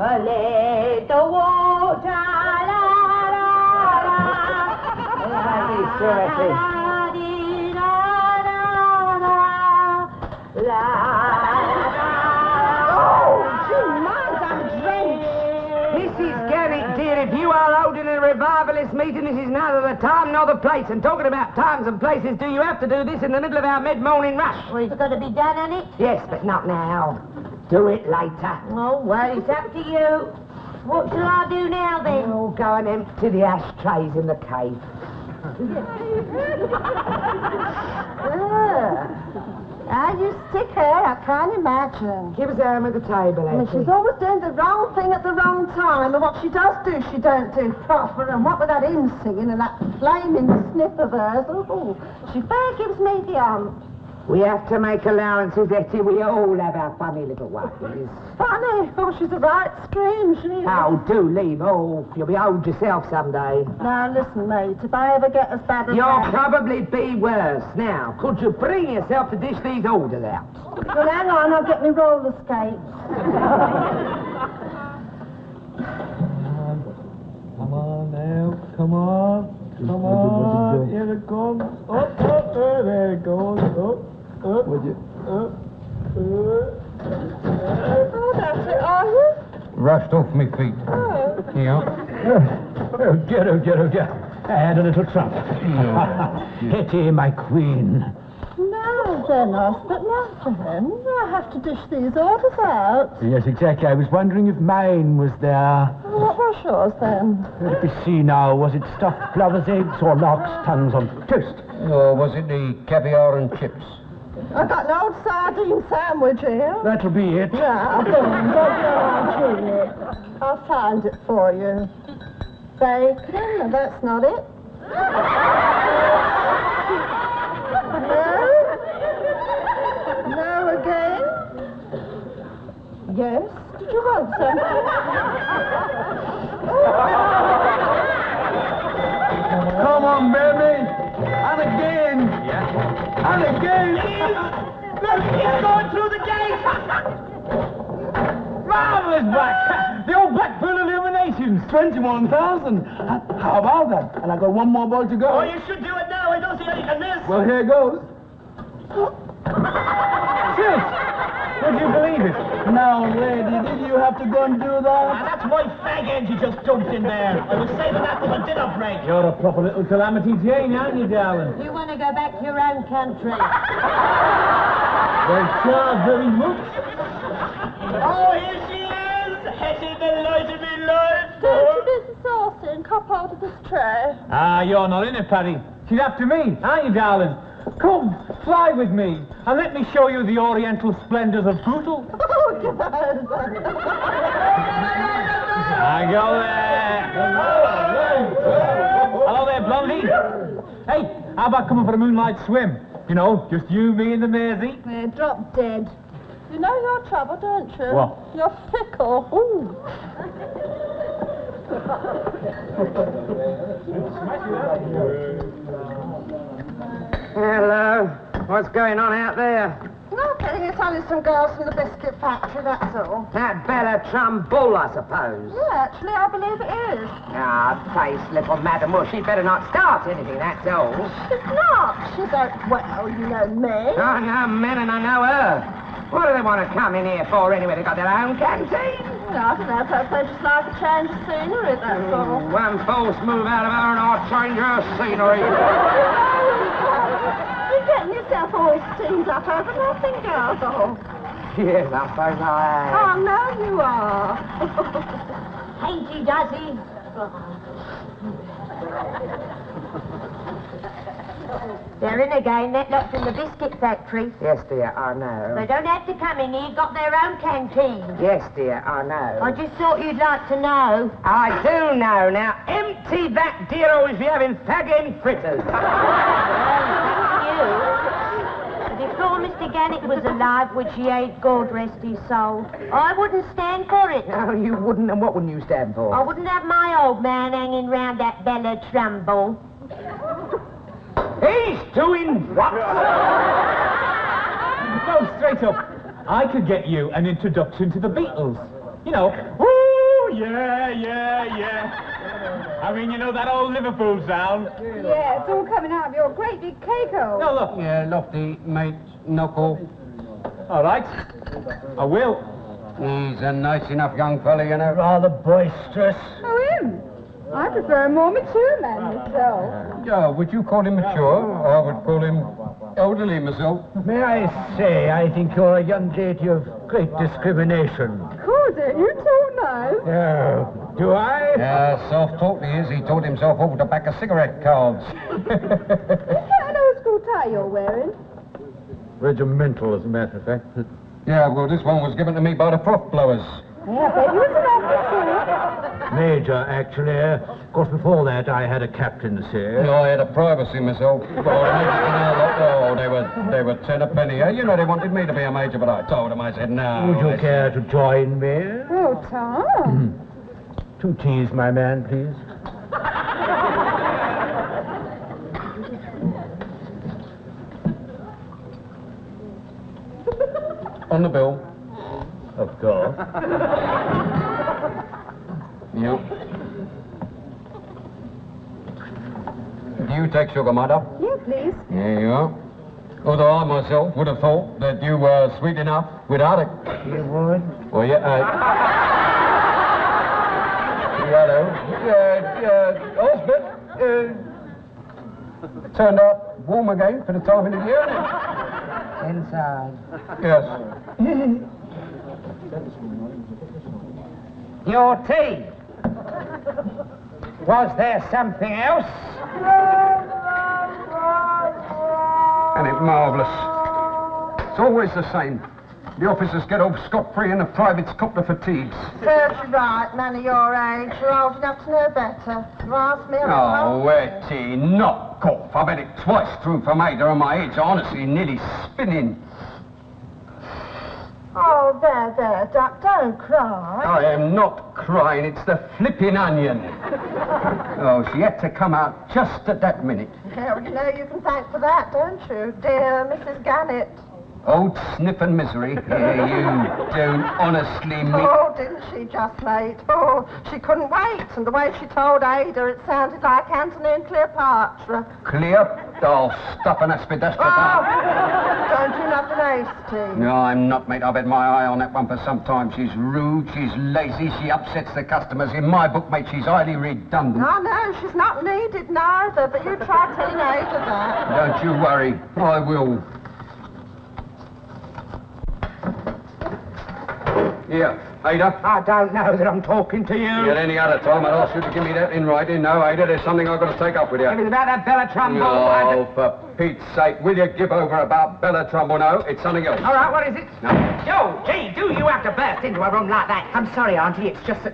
A little water, la, la, la. Mrs Gannett, dear, if you are holding a revivalist meeting, this is neither the time nor the place. And talking about times and places, do you have to do this in the middle of our mid-morning rush? Well, it's got to be done, hasn't it? Yes, but not now. Do it later. Oh, well, it's up to you. What shall I do now, then? Oh, go and empty the ashtrays in the cave. Are you sick her? I can't imagine. Give us a hand with the table, I mean, Hetty. she's always doing the wrong thing at the wrong time, and what she does do, she don't do proper. And what with that hymn singing and that flaming sniff of hers, oh, she fair gives me the hump. We have to make allowances, Hetty. We all have our funny little ways. Funny. Oh, she's a right scream, she is. Oh, do leave. Oh, you'll be old yourself someday. Now, listen, mate, if I ever get as bad as You'll that... probably be worse. Now, could you bring yourself to dish these orders out? Well, hang on, I'll get me roller skates. Come on now, come on. Come on, here it comes. Up, there it goes. Up, would you? Oh, that's it, are you? Rushed off me feet. Oh. Yeah. Oh, dear. I had a little trouble. Hetty, my queen. No, they're nice, but not for him. I have to dish these orders out. Yes, exactly. I was wondering if mine was there. What was yours, then? Let me see now. Was it stuffed plover's eggs or lark's tongues on toast? Or was it the caviar and chips? I got an old sardine sandwich here. That'll be it. Now, don't go on it. I'll find it for you. Bacon? No, that's not it. No again? Yes? Did you want something? Come on, baby. And again. Yeah. And again. Look, he's going through the gate! Marvellous, Black. The old Blackpool Illuminations. 21,000. How about that? And I got one more ball to go. Oh, you should do it now. I don't see how you can miss. Well, here goes. Sis, would you believe it? Now, lady, did you have to go and do that? That's my fag end you just dumped in there. I was saving that for the dinner break. You're a proper little Calamity Jane, aren't you, darling? You want to go back to your own country? Well, sure, very much. Oh, here she is! Hetty, the light of me life! Don't you be so saucy and cop out of this tray. Ah, you're not in it, Paddy. She's after me, aren't you, darling? Come, fly with me, and let me show you the oriental splendors of Bootle. Oh, God. I go there. Hello there, Blondie. Hey, how about coming for a moonlight swim? You know, just you, me, and the Maisie. Yeah, drop dead. You know your trouble, don't you? What? You're fickle. Ooh. Hello. What's going on out there? Nothing. It's only some girls from the biscuit factory, that's all. That Bella Trumbull, I suppose. Yeah, actually, I believe it is. Ah, face, little madam. Well, she'd better not start anything, that's all. She's not. She don't... Well, you know me. I know men and I know her. What do they want to come in here for anyway? They've got their own canteen. I don't know. Perhaps they just like a change of scenery, that's all. One false move out of her and I'll change her scenery. You're getting yourself all steamed up over nothing, girl. Yes, I suppose I am. Oh, no, you are. Ain't he, does he? They're in again, that lot from the biscuit factory. Yes, dear, I know. They don't have to come in here, got their own canteen. Yes, dear, I know. I just thought you'd like to know. I do know. Now, empty that, dear, or we'll be having fagging fritters. Before Mr. Gannett was alive, which he ain't, God rest his soul, I wouldn't stand for it. No, you wouldn't, and what wouldn't you stand for? I wouldn't have my old man hanging round that Bella Trumbull. He's doing what? No, straight up. I could get you an introduction to the Beatles. You know, ooh, Yeah. I mean, you know that old Liverpool sound? Yeah, it's all coming out of your great big cake-hole. No, look. Yeah, lofty, mate, knuckle. All right. I will. He's a nice enough young fella, you know. Rather boisterous. Oh, him? I prefer a more mature man myself. Yeah, would you call him mature? I would call him elderly myself. May I say, I think you're a young lady of great discrimination. Cool, don't you talk nice? Do I? Yeah, self-taught he is. He taught himself over the back of cigarette cards. Is that an old school tie you're wearing? Regimental, as a matter of fact. Yeah, well, this one was given to me by the froth blowers. Yeah, I bet you was an officer. Major, actually. Of course, before that, I had a captaincy. No, I had a privacy myself. Oh, they were 10 a penny. You know, they wanted me to be a major, but I told them, I said, no. Would you care to join me? Oh, Tom. 2 teas, my man, please. On the bill. Of course. Yep. Do you take sugar, mother? Yeah, please. Here you are. Although I myself would have thought that you were sweet enough without it. You would? Well, yeah, hello. Osbert, turned out warm again for the time of the year. Inside. Yes. Your tea. Was there something else? And it's marvellous. It's always the same. The officers get off scot-free and the privates cop the fatigues. Serves you right, man of your age. You're old enough to know better. You ask me, Oh, Hetty, knock off. I've had it twice through from Ada and my head's honestly nearly spinning. Oh, there, Duck, don't cry. I am not crying, it's the flipping onion. Oh, she had to come out just at that minute. Yeah, well, you know you can thank for that, don't you? Dear Mrs Gannett. Old sniffing misery. Yeah, you don't honestly mean... Oh, didn't she just, mate? Oh, she couldn't wait. And the way she told Ada, it sounded like Antony and Cleopatra. Clear? Oh, stuff an aspidestra. Oh, don't do nothing hasty. No, I'm not, mate. I've had my eye on that one for some time. She's rude, she's lazy, she upsets the customers. In my book, mate, she's highly redundant. No, she's not needed neither, but you try telling Ada that. Don't you worry. I will. Here, Ada. I don't know that I'm talking to you. At any other time, I'd ask you to give me that in writing. No, Ada, there's something I've got to take up with you. It was about that Bella Trumbull. Oh, for Pete's sake, will you give over about Bella Trumbull? No, it's something else. All right, what is it? No. Oh, gee, do you have to burst into a room like that? I'm sorry, Auntie, it's just that...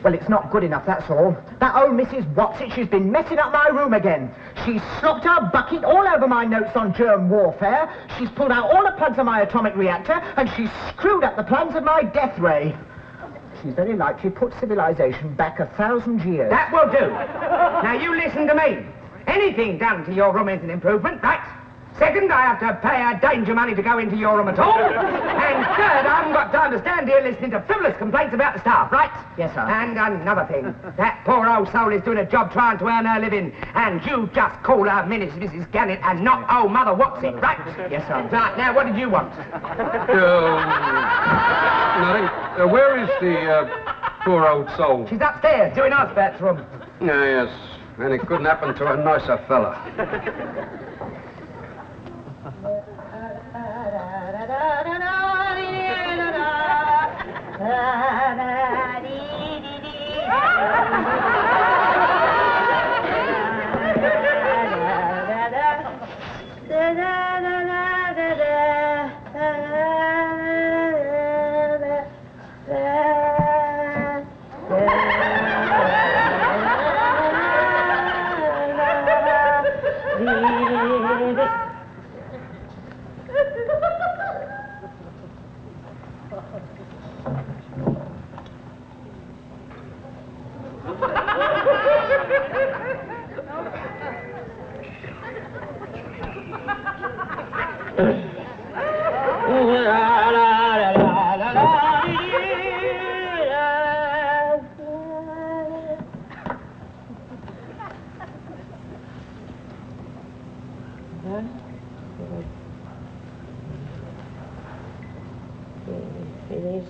Well, it's not good enough, that's all. That old Mrs. Watson, she's been messing up my room again. She's slopped her bucket all over my notes on germ warfare. She's pulled out all the plugs of my atomic reactor, and she's screwed up the plans of my death ray. She's very likely put civilization back 1,000 years. That will do. Now, you listen to me. Anything done to your room is an improvement, right? Second, I have to pay her danger money to go into your room at all. And third, I haven't got time to stand here listening to frivolous complaints about the staff, right? Yes, sir. And another thing, that poor old soul is doing a job trying to earn her living, and you just call her Mrs Gannett and not old Mother What's-it, right? Yes, sir. Right, now, what did you want? Nothing. Where is the poor old soul? She's upstairs, doing Osbert's room. Yes, and it couldn't happen to a nicer fella.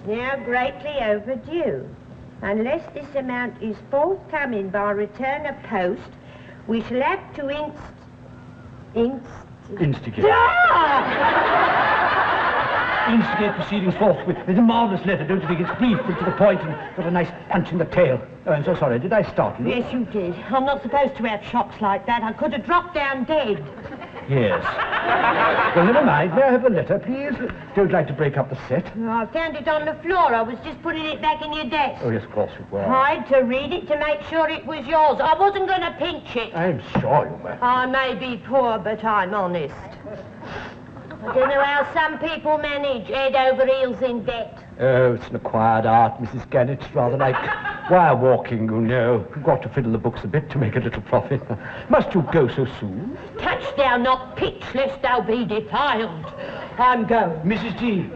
now greatly overdue. Unless this amount is forthcoming by return of post, we shall have to Instigate. Instigate proceedings forthwith. It's a marvellous letter, don't you think? It's brief and to the point and got a nice punch in the tail. Oh, I'm so sorry. Did I startle you? Yes, you did. I'm not supposed to have shocks like that. I could have dropped down dead. Yes. Well, never mind. May I have the letter, please? Don't like to break up the set. Oh, I found it on the floor. I was just putting it back in your desk. Oh, yes, of course it was. I had to read it to make sure it was yours. I wasn't going to pinch it. I'm sure you were. I may be poor, but I'm honest. I don't know how some people manage head over heels in debt. Oh, it's an acquired art, Mrs. Gannett. It's rather like wire walking, you know. You've got to fiddle the books a bit to make a little profit. Must you go so soon? Touch thou not pitch, lest thou be defiled. I'm going. Mrs. G,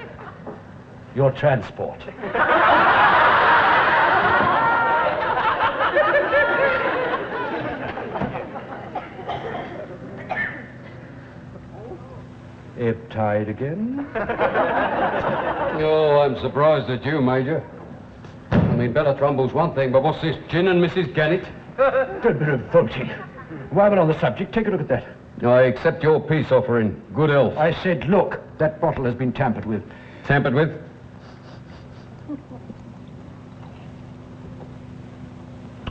your transport. Ebb tide again? Oh, I'm surprised at you, Major. I mean, Bella Trumble's one thing, but what's this gin and Mrs. Gannett? Don't be revolting. While we're on the subject, take a look at that. I accept your peace offering. Good health. I said, look, that bottle has been tampered with. Tampered with?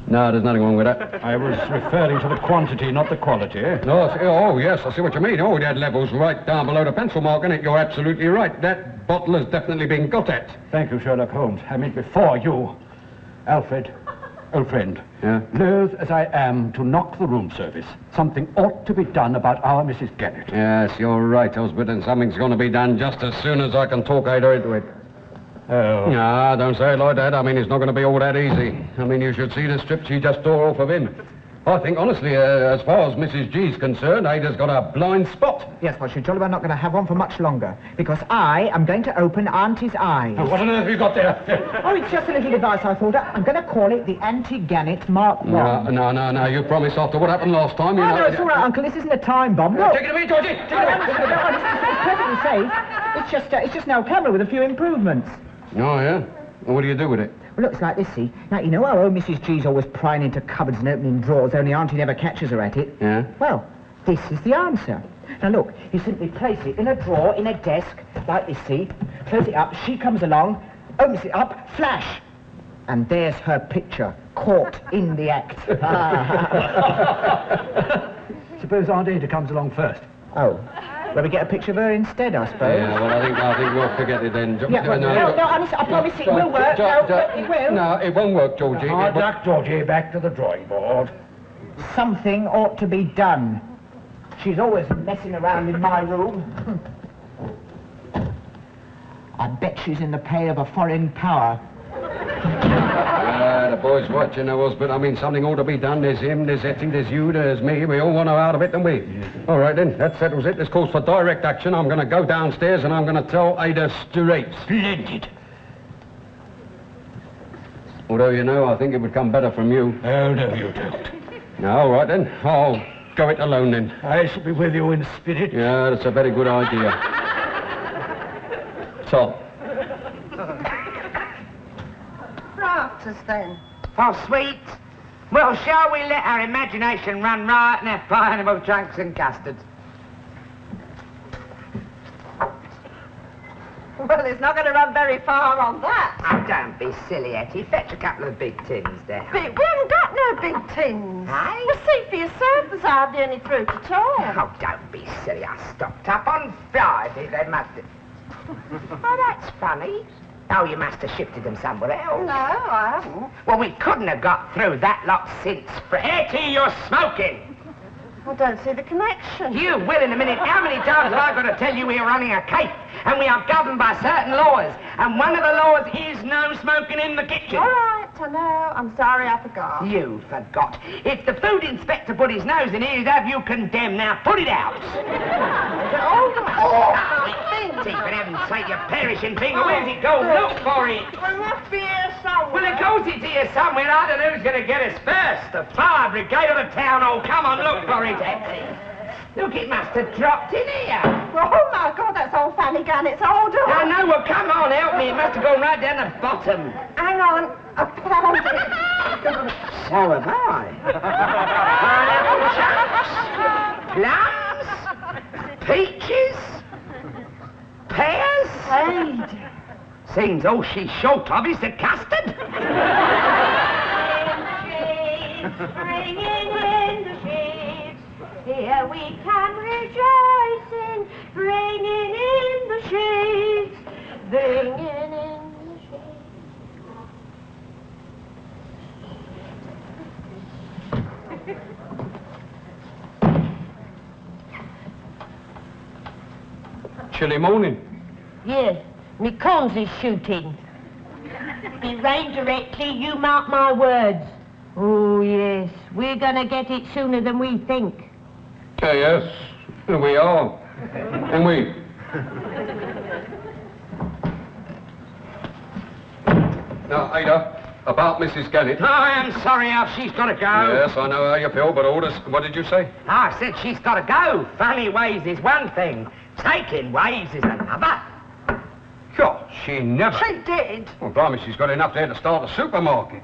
No, there's nothing wrong with that. I was referring to the quantity, not the quality. Oh, yes, I see what you mean. Oh, that level's right down below the pencil mark, isn't it? You're absolutely right. That bottle has definitely been got at. Thank you, Sherlock Holmes. I meant before you. Alfred, old friend. Yeah? Loath as I am to knock the room service, something ought to be done about our Mrs. Gannett. Yes, you're right, Osbert, and something's going to be done just as soon as I can talk Ada into it. Oh. No, don't say it like that. I mean, it's not going to be all that easy. I mean, you should see the strip she just tore off of him. I think, honestly, as far as Mrs. G's concerned, Ada's got a blind spot. Yes, well, she's jolly well not going to have one for much longer, because I am going to open Auntie's eyes. Oh, what on earth have you got there? Oh, it's just a little device I thought. I'm going to call it the Anti-Gannett Mark 1. No. You promised after what happened last time, you Oh, know... no, it's all right, Uncle. This isn't a time bomb. No. Take it away, Georgie! Take it away! It's perfectly safe. It's just an old camera with a few improvements. Oh, yeah? Well, what do you do with it? Well, looks like this, see. Now, you know how old Mrs. G's always prying into cupboards and opening drawers, only Auntie never catches her at it? Yeah? Well, this is the answer. Now, look, you simply place it in a drawer, in a desk, like this, see? Close it up, she comes along, opens it up, flash! And there's her picture, caught in the act. Suppose Aunt Ada comes along first. Oh. Well, we get a picture of her instead, I suppose. Yeah, well, I think we'll forget it then. Yeah, well, no, honestly, I promise it will work. It will. No, it won't work, Georgie. Hard luck, Georgie. Back to the drawing board. Something ought to be done. She's always messing around in my room. I bet she's in the pay of a foreign power. The boys watching us, but I mean, something ought to be done. There's him, there's Hetty, there's you, there's me. We all want her out of it, don't we? All right, then. That settles it. This calls for direct action. I'm going to go downstairs and I'm going to tell Ada straight. Splendid. Although, you know, I think it would come better from you. Oh, no, you don't. No, all right, then. I'll go it alone, then. I shall be with you in spirit. Yeah, that's a very good idea. So... Prout's then. Oh, sweet. Well, shall we let our imagination run riot and have pineapple trunks and custards? Well, it's not going to run very far on that. Oh, don't be silly, Hetty. Fetch a couple of big tins down. We haven't got no big tins. Hey? Well, see for yourself, there's hardly any fruit at all. Oh, don't be silly. I stocked up on Friday. They must have... Oh, that's funny. Oh, you must have shifted them somewhere else. No, I haven't. Well, we couldn't have got through that lot since... Hetty, you're smoking! I don't see the connection. You will in a minute. How many times have I got to tell you we are running a cape and we are governed by certain laws, and one of the laws is no smoking in the kitchen? All right, I know. I'm sorry I forgot. You forgot. If the food inspector put his nose in here, he'd have you condemned. Now, put it out. See, for heaven's sake, you perishing finger. Where's it go? Look for it. It must be here somewhere. Well, of course it's here somewhere. I don't know who's going to get us first. The fire brigade or the town hall. Come on, look for it, Hetty. Look, it must have dropped in here. Oh, my God, that's old Fanny Gannett's old door. No, no, well, come on, help me. It must have gone right down the bottom. Hang on, I found it. So have I. Pineapple chunks, plums, peaches, pears. Ada. Seems all she's short of is the custard. Bringing in the sheaves, here we come rejoicing, bringing in the sheaves, bringing in the Chilly morning. Yes, me cons is shooting. Be rain directly, you mark my words. Oh, yes, we're gonna get it sooner than we think. Yes, we are. And we. Now, Ada, about Mrs. Gannett. I am sorry, Alf, she's got to go. Yes, I know how you feel, but orders. What did you say? I said she's got to go. Funny ways is one thing. Taking ways is another. Sure, she never. She did. Well, blimey, she's got enough there to start a supermarket.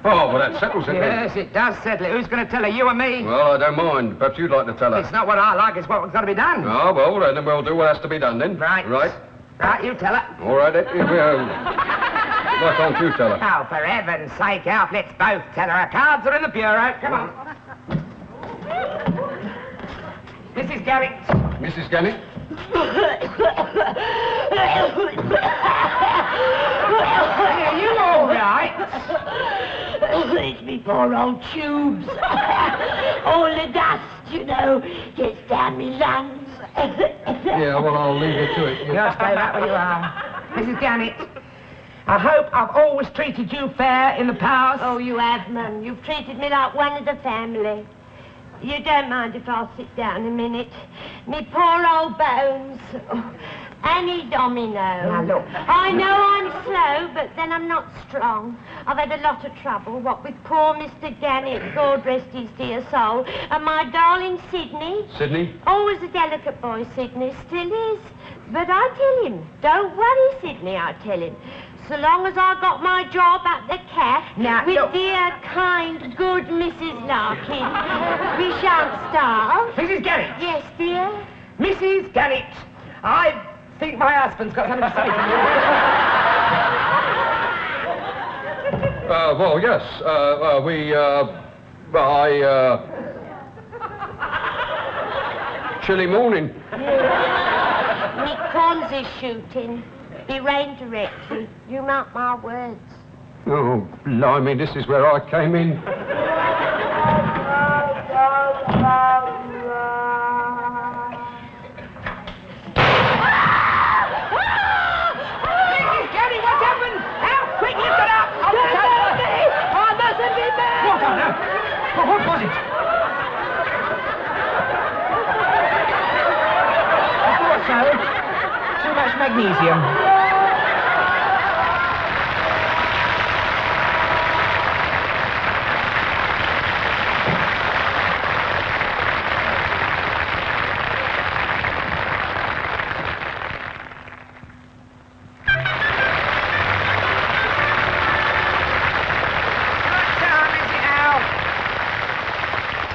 Oh, well, that settles it then. Yes, it does settle it. Who's going to tell her, you or me? Well, I don't mind. Perhaps you'd like to tell her. It's not what I like, it's what's got to be done. Oh, well, then we'll do what has to be done then. Right. Right. Right, you tell her. All right, then. Why can't you tell her? Oh, for heaven's sake, Alf, let's both tell her. Her cards are in the bureau. Come on. Mrs. Gannett. Mrs. Gannett? Are you all right? It's me poor old tubes. All the dust, you know, gets down me lungs. Yeah, well, I'll leave you to it. Just stay right where you are. Mrs. Gannett, I hope I've always treated you fair in the past. Oh, you have, Mum. You've treated me like one of the family. You don't mind if I'll sit down a minute? Me poor old bones. Oh, Annie Domino. Now, look. I know I'm slow, but then I'm not strong. I've had a lot of trouble, what with poor Mr. Gannett, God rest his dear soul, and my darling Sidney. Sidney? Always a delicate boy, Sidney, still is. But I tell him, don't worry, Sidney, I tell him. So long as I got my job at the Cat Now, with look. dear, kind, good Mrs. Larkins, we shan't starve. Mrs. Gannett. Yes, dear? Mrs. Gannett, I think my husband's got something to say to you. Well, yes. Chilly morning. Me corns is shooting. Be rain directly. You mark my words. Oh, blimey, this is where I came in. Mrs. Gannett, what's happened? How quick, lift it up! I mustn't be there! What on earth? What was it? I thought so. Too much magnesium.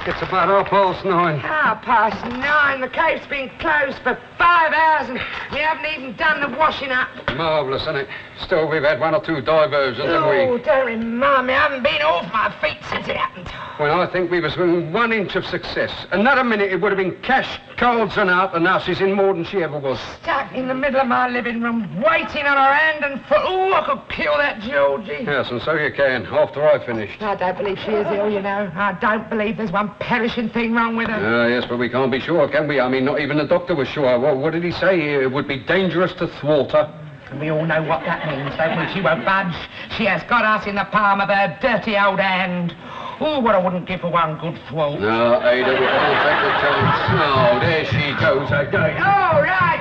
It's about 9:30. 9:30. The cave's been closed for 5 hours and we haven't even done the washing up. Marvellous, isn't it? Still, we've had 1 or 2 diversions, haven't we? Oh, don't remind me. I haven't been off my feet since it happened. Well, I think we was within 1 inch of success. Another minute, it would have been cash, cards and out, and now she's in more than she ever was. Stuck in the middle of my living room, waiting on her hand and foot. Oh, I could kill that Georgie. Yes, and so you can, after I finished. I don't believe she is ill, you know. I don't believe there's one perishing thing wrong with her. Yes, but we can't be sure, can we? I mean, not even the doctor was sure. Well, what did he say? It would be dangerous to thwart her. And we all know what that means, don't we? She won't budge. She has got us in the palm of her dirty old hand. Oh, what I wouldn't give for one good thwart. No, Ada, we can't take the chance. No, there she goes again. All right,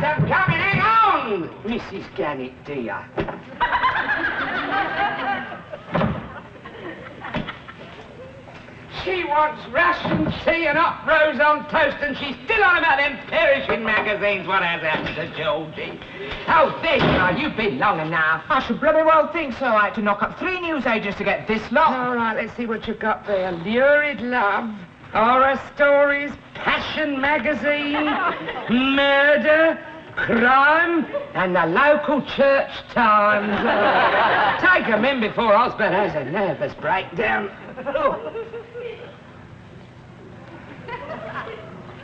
I'm coming. Hang on, Mrs. Gannett, dear. She She wants ration tea and hot rose on toast, and she's still on about them perishing magazines. What has happened to Georgie? Oh, there you are. You've been long enough. I should bloody well think so. I had to knock up 3 newsagents to get this lot. All right, let's see what you've got there. Lurid love, horror stories, passion magazine, murder, crime, and the local church Times. Take 'em in before Osbert has a nervous breakdown.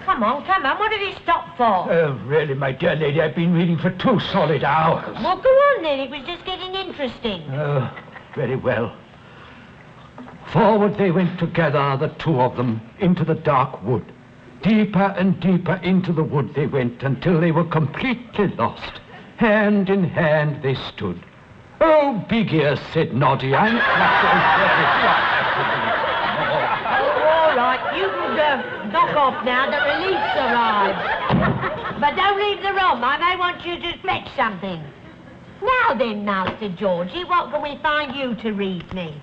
Come on, what have you stopped for? Oh, really, my dear lady, I've been reading for 2 solid hours. Well, go on then, it was just getting interesting. Oh, very well. Forward they went together, the 2 of them, into the dark wood. Deeper and deeper into the wood they went until they were completely lost. Hand in hand they stood. Oh, big ears, said Noddy, I'm All right, you can knock off now, the relief's arrived. But don't leave the room, I may want you to fetch something. Now then, Master Georgie, what can we find you to read me?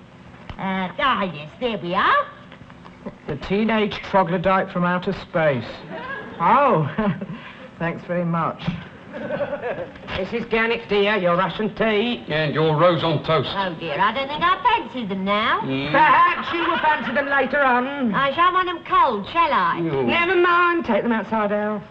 Yes, there we are. The Teenage Troglodyte from Outer Space. Oh, thanks very much. Mrs Gannett, dear, your Russian tea. And your rose on toast. Oh dear, I don't think I fancy them now. Perhaps you will fancy them later on. I shan't want them cold, shall I? Never mind, take them outside, Alf.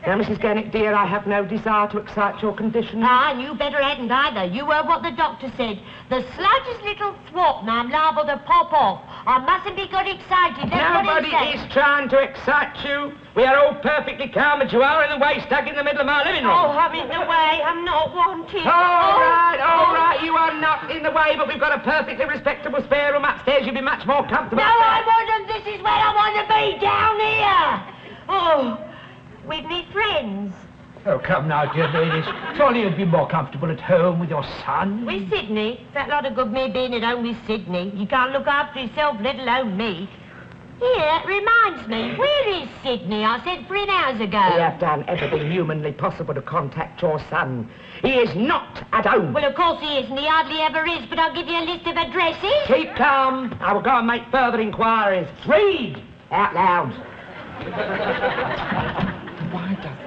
Now, Mrs Gannett, dear, I have no desire to excite your condition. And you better hadn't either. You heard what the doctor said. The slightest little thwart and I'm liable to pop off. I mustn't be got excited. That's Nobody what he said. is trying to excite you. We are all perfectly calm, but you are in the way, stuck in the middle of our living room. Oh, I'm in the way. I'm not wanted. All right, you are not in the way, but we've got a perfectly respectable spare room upstairs. You'll be much more comfortable. No, I wouldn't. This is where I want to be, down here. Oh, with me friends. Oh, come now, dear ladies. Surely you'd be more comfortable at home with your son. With Sydney? That lot of good me being at home with Sydney. He can't look after himself, let alone me. Here, that reminds me. Where is Sydney? I sent for him hours ago. We have done everything humanly possible to contact your son. He is not at home. Well, of course he isn't. He hardly ever is, but I'll give you a list of addresses. Keep calm. I will go and make further inquiries. Read out loud. Why don't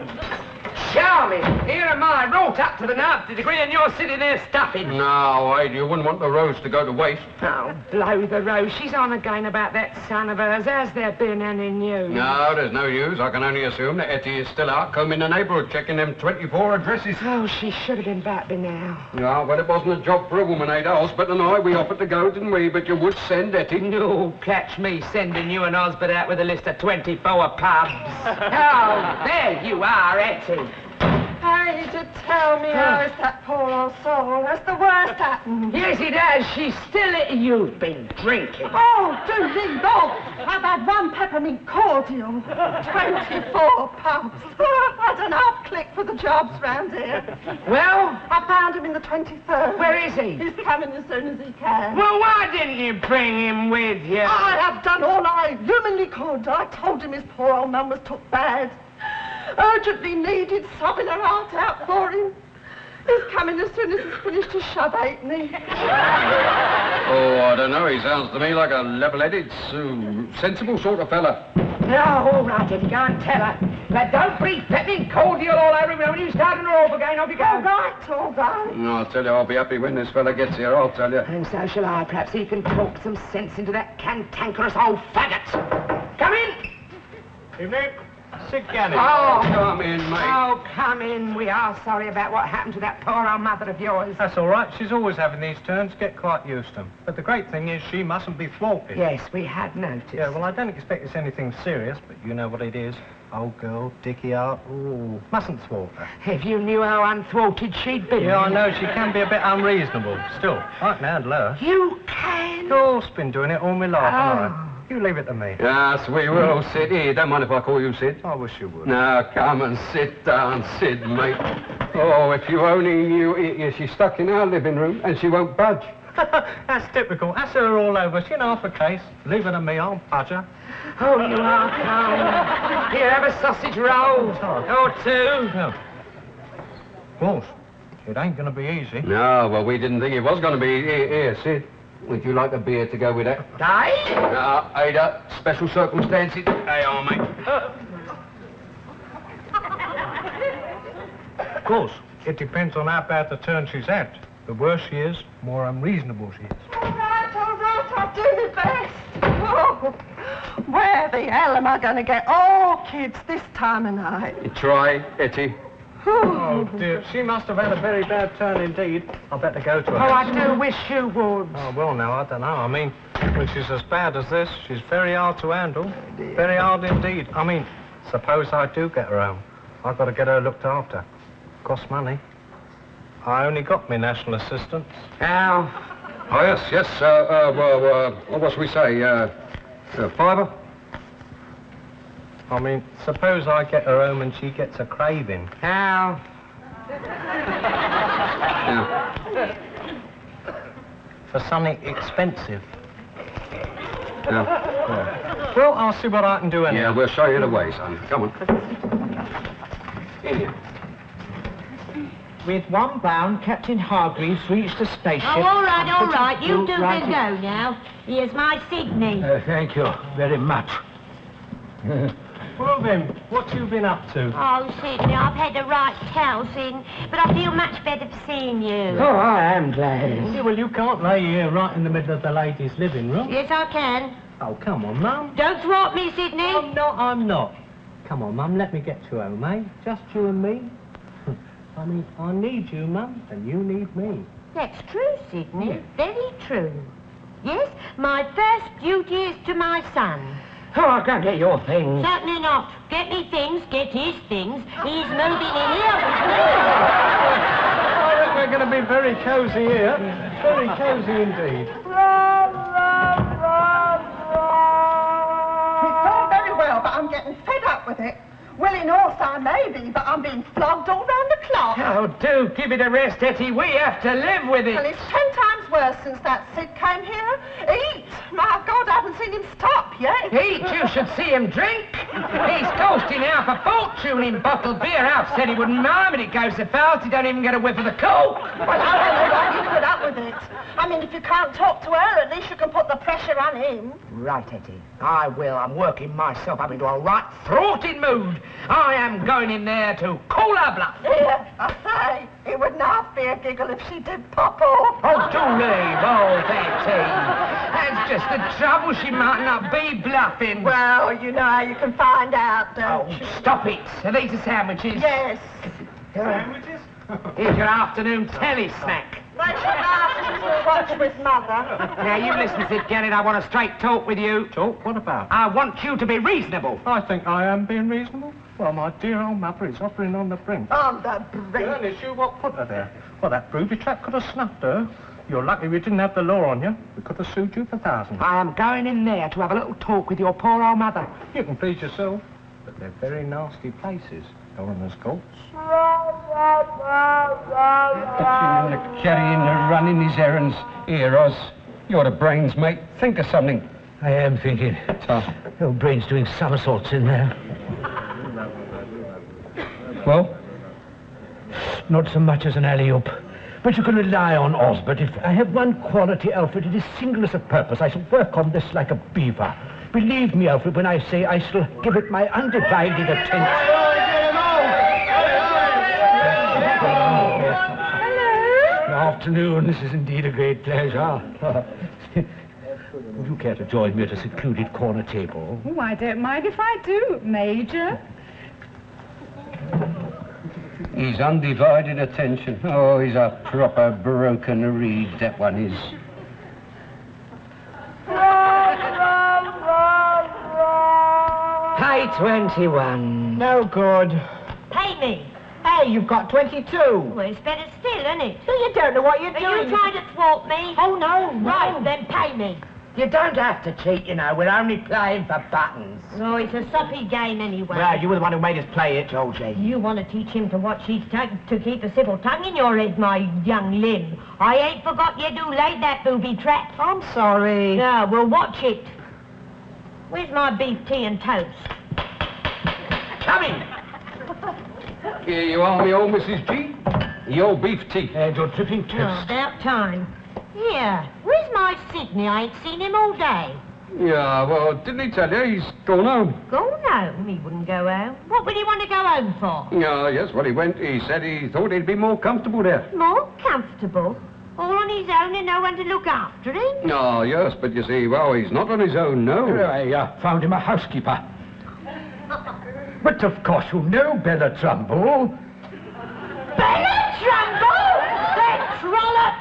Charming, here am I, wrought up to the nth degree, and you're sitting there stuffing. No, Ada, you wouldn't want the rose to go to waste. Oh, blow the rose. She's on again about that son of hers. Has there been any news? No, there's no news. I can only assume that Hetty is still out combing the neighbourhood, checking them 24 addresses. Oh, she should have been back by now. No, well, it wasn't a job for a woman, Ada. Osbert and I, we offered to go, didn't we? But you would send Hetty. No, catch me sending you and Osbert out with a list of 24 pubs. Oh, there you are, Hetty. Ada, tell me, how is that poor old soul? Has the worst happened? Yes, it has. She's still... You've been drinking. Oh, do leave off. I've had 1 peppermint cordial. 24 pubs. I don't know, I've clicked for the jobs round here. Well? I found him in the 23rd. Where is he? He's coming as soon as he can. Well, why didn't you bring him with you? I have done all I humanly could. I told him his poor old mum was took bad. Urgently needed, sobbing her heart out for him. He's coming as soon as he's finished his shove, ain't he? Oh, I don't know. He sounds to me like a level-headed, sensible sort of fella. No, all right, Eddie, go and tell her. But don't breathe peppermint cordial all over him. When you start her off again, off you go. All right. No, I'll tell you, I'll be happy when this fella gets here, I'll tell you. And so shall I. Perhaps he can talk some sense into that cantankerous old faggot. Come in. Evening. Mrs Gannett. Oh, come in, mate. Oh, come in. We are sorry about what happened to that poor old mother of yours. That's all right. She's always having these turns. Get quite used to them. But the great thing is she mustn't be thwarted. Yes, we had noticed. Yeah, well, I don't expect it's anything serious, but you know what it is. Old girl, dicky out. Ooh, mustn't thwart her. If you knew how unthwarted she'd been. Yeah, I know. She can be a bit unreasonable. Still, I can handle her. You can? Of course, been doing it all my life, haven't I? You leave it to me. Yes, we will, Sid. Here, don't mind if I call you Sid. I wish you would. Now, come and sit down, Sid, mate. Oh, if you only knew, she's stuck in our living room and she won't budge. That's typical. That's her all over. She know off a case. Leave her to me, I'll budge her. Oh, you are kind. Here, have a sausage roll. Or 2. Yeah. Of course. It ain't going to be easy. No, well, we didn't think it was going to be. Here, Sid. Would you like a beer to go with that? Aye? Ada, special circumstances. Hey, on, mate. Of course, it depends on how bad the turn she's had. The worse she is, more unreasonable she is. All right, I'll do my best. Oh, where the hell am I going to get all kids this time of night? You try, Hetty. Oh, dear, she must have had a very bad turn indeed. I'll better go to her. Oh, I do wish you would. Oh, well, now, I don't know. I mean, when she's as bad as this, she's very hard to handle. Very hard indeed. I mean, suppose I do get her home. I've got to get her looked after. Costs money. I only got my national assistance. Now, Oh, yes. What should we say? Fiver? I mean, suppose I get her home and she gets a craving. now. Yeah. For something expensive. Yeah. Well, I'll see what I can do anyway. Yeah, we'll show you the way, son. Come on. In here. With £1, Captain Hargreaves reached the spaceship. Oh, all right. You Put do it the right go now. Here's my Sydney. Thank you very much. Well then, what you been up to? Oh, Sydney, I've had the right towels in, but I feel much better for seeing you. Oh, I am glad. Yeah, well, you can't lay here right in the middle of the ladies' living room. Yes, I can. Oh, come on, Mum. Don't thwart me, Sydney. I'm not. Come on, Mum, let me get you home, eh? Just you and me. I mean, I need you, Mum, and you need me. That's true, Sydney. Very true. Yes, my first duty is to my son. Oh, I'll go and get your things. Certainly not. Get me things, get his things. He's moving in here. I reckon we're going to be very cosy here. Very cosy indeed. It's all very well, but I'm getting fed up with it. Willing horse I may be, but I'm being flogged all round the clock. Oh, do give it a rest, Hetty. We have to live with Well, it. it's 10 times worse since that Sid came here. Eat! My God, I haven't seen him stop yet. Eat, you should see him drink. He's costing half a fortune in bottled beer. Alf said he wouldn't mind, but it goes so fast he don't even get a whiff of the coke. Well, I don't know why you put up with it. I mean, if you can't talk to her, at least you can put the pressure on him. Right, Hetty. I will. I'm working myself up into a right thwarting mood. I am going in there to call her bluff. Here, I say, it would not be a giggle if she did pop off. Oh, do leave, old Hetty. That's just the trouble. She might not be bluffing. Well, you know how you can find out, don't Oh, you? stop it. Are these the sandwiches? Yes. Sandwiches? Here's your afternoon telly snack. They should ask you to watch with Mother. Now, you listen, Sid Gannett. I want a straight talk with you. Talk? What about? I want you to be reasonable. I think I am being reasonable. Well, my dear old mother is offering on the brink. On the brink. Well, it's you what put her there. Well, that booby trap could have snuffed her. You're lucky we didn't have the law on you. We could have sued you for thousands. I am going in there to have a little talk with your poor old mother. You can please yourself, but they're very nasty places. Coroner's courts. Touching and carrying and running his errands. Here, Oz. You're the brains, mate. Think of something. I am thinking. Your brain's doing somersaults in there. Well? Not so much as an alley-oop. But you can rely on Osbert. If I have one quality, Alfred, it is singleness of purpose. I shall work on this like a beaver. Believe me, Alfred, when I say I shall give it my undivided attention. Good afternoon. This is indeed a great pleasure. Would you care to join me at a secluded corner table? Oh, I don't mind if I do, Major. His undivided attention. Oh, he's a proper broken reed, that one is. Pay 21. No good. Pay me. Hey, you've got 22. Well, it's better still, isn't it? So you don't know what you're Are doing. you trying to thwart me? Oh, no, no. Right, then pay me. You don't have to cheat, you know. We're only playing for buttons. Oh, it's a soppy game anyway. Well, you were the one who made us play it, Georgie. You want to teach him to watch his tongue, to keep a civil tongue in your head, my young limb. I ain't forgot you do laid that booby trap. I'm sorry. Yeah, well, watch it. Where's my beef tea and toast? Come in. Here you are, me old Mrs. G. The old beef tea. And your dripping Oh, toast. about time. Here, where's my Sydney? I ain't seen him all day. Yeah, well, didn't he tell you? He's gone home. Gone home? He wouldn't go home. What would he want to go home for? Yeah, yes, well, he went. He said he thought he'd be more comfortable there. More comfortable? All on his own and no one to look after him? Oh, yes, but you see, well, he's not on his own, no. I found him a housekeeper. But of course you know Bella Trumbull. Bella Trumbull? That trollop!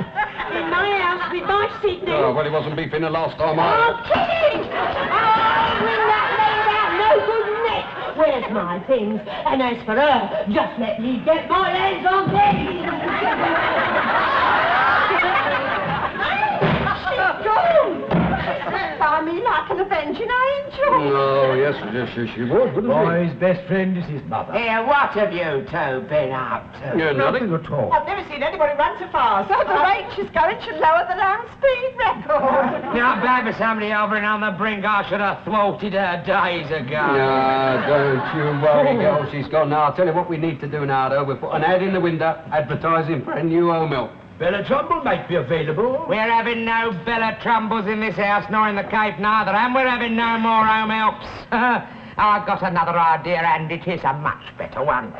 In my house with my Sydney. Oh, well, he wasn't beefing the last time Oh, kidding! Oh, bring that maid out, no good neck! Where's my things? And as for her, just let me get my hands on these! She's gone! She sat by me like an avenging angel. Oh, yes, she would, wouldn't Boy's best friend is his mother. Here, what have you two been up to? she? Yeah, nothing. Nothing at all. I've never seen anybody run so fast. At the rate she's going, she'll lower the land speed record. Not bad for somebody hovering on the brink. I should have thwarted her days ago. No, don't you worry, girl. She's gone now. I'll tell you what we need to do now, though. We'll put an ad in the window advertising for a new home help. Bella Trumbull might be available. We're having no Bella Trumbles in this house, nor in the Cape neither, and we're having no more home helps. I've got another idea, and it is a much better one.